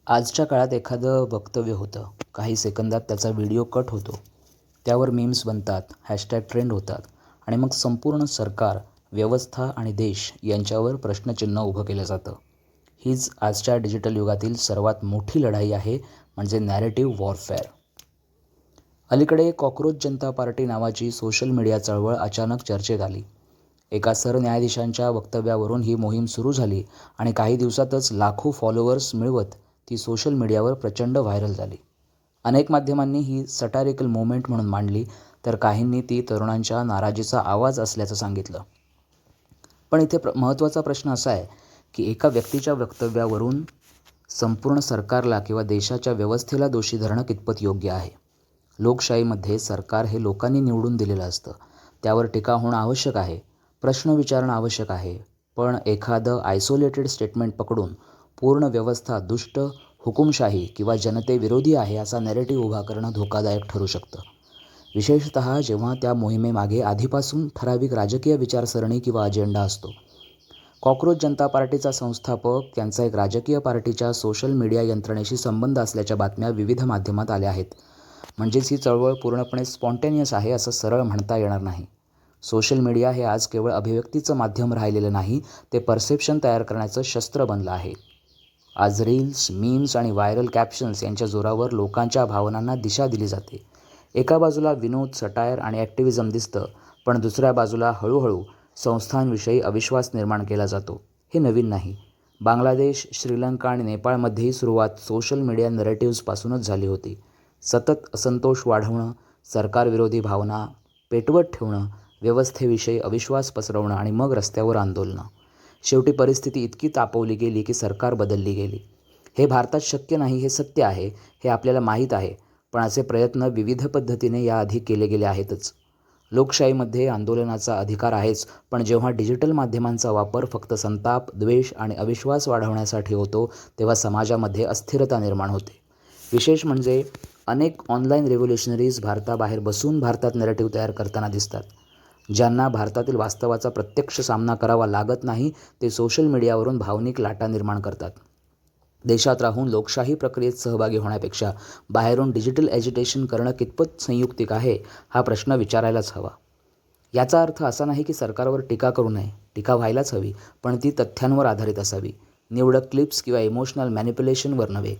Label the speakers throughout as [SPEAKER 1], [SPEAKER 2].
[SPEAKER 1] आजच्या काळात एखादं वक्तव्य होतं, काही सेकंदात त्याचा व्हिडिओ कट होतो, त्यावर मीम्स बनतात, हॅशटॅग ट्रेंड होतात आणि मग संपूर्ण सरकार, व्यवस्था आणि देश यांच्यावर प्रश्नचिन्ह उभं केलं जातं. हीच आजच्या डिजिटल युगातील सर्वात मोठी लढाई आहे, म्हणजे नॅरेटिव्ह वॉरफेअर. अलीकडे कॉकरोच जनता पार्टी नावाची सोशल मीडिया चळवळ अचानक चर्चेत आली. एका सरन्यायाधीशांच्या वक्तव्यावरून ही मोहीम सुरू झाली आणि काही दिवसातच लाखो फॉलोअर्स मिळवत ती सोशल मीडियावर प्रचंड व्हायरल झाली. अनेक माध्यमांनी ही सटारिकल मुवमेंट म्हणून मांडली, तर काहींनी ती तरुणांच्या नाराजीचा आवाज असल्याचं सांगितलं. पण इथे महत्त्वाचा प्रश्न असा आहे की एका व्यक्तीच्या वक्तव्यावरून संपूर्ण सरकारला किंवा देशाच्या व्यवस्थेला दोषी धरणं कितपत योग्य आहे. लोकशाहीमध्ये सरकार हे लोकांनी निवडून दिलेलं असतं. त्यावर टीका होणं आवश्यक आहे, प्रश्न विचारणं आवश्यक आहे. पण एखादं आयसोलेटेड स्टेटमेंट पकडून पूर्ण व्यवस्था दुष्ट, हुकुमशाही किंवा जनतेविरोधी आहे असा नॅरेटिव्ह उभा करणं धोकादायक ठरू शकतं. विशेषतः जेव्हा त्या मोहिमेमागे आधीपासून ठराविक राजकीय विचारसरणी किंवा अजेंडा असतो. कॉकरोच जनता पार्टीचा संस्थापक, त्यांचा एक राजकीय पार्टीच्या सोशल मीडिया यंत्रणेशी संबंध असल्याच्या बातम्या विविध माध्यमात आल्या आहेत. म्हणजेच ही चळवळ पूर्णपणे स्पॉन्टेनियस आहे असं सरळ म्हणता येणार नाही. सोशल मीडिया हे आज केवळ अभिव्यक्तीचं माध्यम राहिलेलं नाही, ते परसेप्शन तयार करण्याचं शस्त्र बनलं आहे. आज रील्स, मीम्स आणि व्हायरल कॅप्शन्स यांच्या जोरावर लोकांच्या भावनांना दिशा दिली जाते. एका बाजूला विनोद, सटायर आणि ॲक्टिव्हिजम दिसतं, पण दुसऱ्या बाजूला हळूहळू संस्थांविषयी अविश्वास निर्माण केला जातो. हे नवीन नाही. बांगलादेश, श्रीलंका आणि नेपाळमध्येही सुरुवात सोशल मीडिया नरेटिव्हजपासूनच झाली होती. सतत असंतोष वाढवणं, सरकारविरोधी भावना पेटवत ठेवणं, व्यवस्थेविषयी अविश्वास पसरवणं आणि मग रस्त्यावर आंदोलनं. शेवटी परिस्थिती इतकी तापवली गेली की सरकार बदलली गेली. हे भारतात शक्य नाही, हे सत्य आहे, हे आपल्याला माहीत आहे. पण असे प्रयत्न विविध पद्धतीने याआधी केले गेले आहेतच. लोकशाहीमध्ये आंदोलनाचा अधिकार आहेच, पण जेव्हा डिजिटल माध्यमांचा वापर फक्त संताप, द्वेष आणि अविश्वास वाढवण्यासाठी होतो, तेव्हा समाजामध्ये अस्थिरता निर्माण होते. विशेष म्हणजे अनेक ऑनलाईन रेव्होल्युशनरीज भारताबाहेर बसून भारतात नॅरेटिव्ह तयार करताना दिसतात. ज्यांना भारतातील वास्तवाचा प्रत्यक्ष सामना करावा लागत नाही, ते सोशल मीडियावरून भावनिक लाटा निर्माण करतात. देशात राहून लोकशाही प्रक्रियेत सहभागी होण्यापेक्षा बाहेरून डिजिटल ॲजिटेशन करणं कितपत संयुक्तिक आहे, हा प्रश्न विचारायलाच हवा. याचा अर्थ असा नाही की सरकारवर टीका करू नये. टीका व्हायलाच हवी, पण ती तथ्यांवर आधारित असावी. निवडक क्लिप्स किंवा इमोशनल मॅनिप्युलेशनवर नव्हे.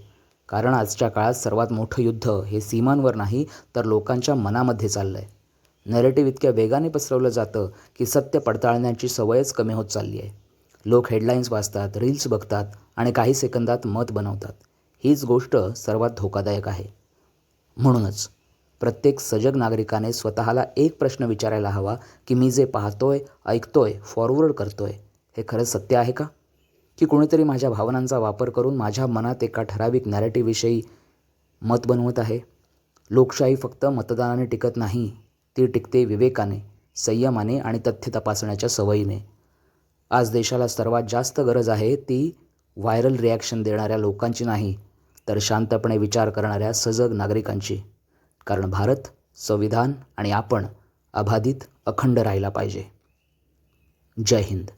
[SPEAKER 1] कारण आजच्या काळात सर्वात मोठं युद्ध हे सीमांवर नाही, तर लोकांच्या मनामध्ये चाललं आहे. नॅरेटिव्ह इतक्या वेगाने पसरवलं जातं की सत्य पडताळण्याची सवयच कमी होत चालली आहे. लोक हेडलाईन्स वाचतात, रील्स बघतात आणि काही सेकंदात मत बनवतात. हीच गोष्ट सर्वात धोकादायक आहे. म्हणूनच प्रत्येक सजग नागरिकाने स्वतःला एक प्रश्न विचारायला हवा की मी जे पाहतोय, ऐकतोय, फॉरवर्ड करतोय, हे खरंच सत्य आहे का? की कोणीतरी माझ्या भावनांचा वापर करून माझ्या मनात एका ठराविक नॅरेटिव्हविषयी मत बनवत आहे? लोकशाही फक्त मतदानाने टिकत नाही, ती टिकते विवेकाने, संयमाने आणि तथ्य तपासण्याच्या सवयीने. आज देशाला सर्वात जास्त गरज आहे ती व्हायरल रिॲक्शन देणाऱ्या लोकांची नाही, तर शांतपणे विचार करणाऱ्या सजग नागरिकांची. कारण भारत, संविधान आणि आपण अबाधित, अखंड राहिला पाहिजे. जय हिंद.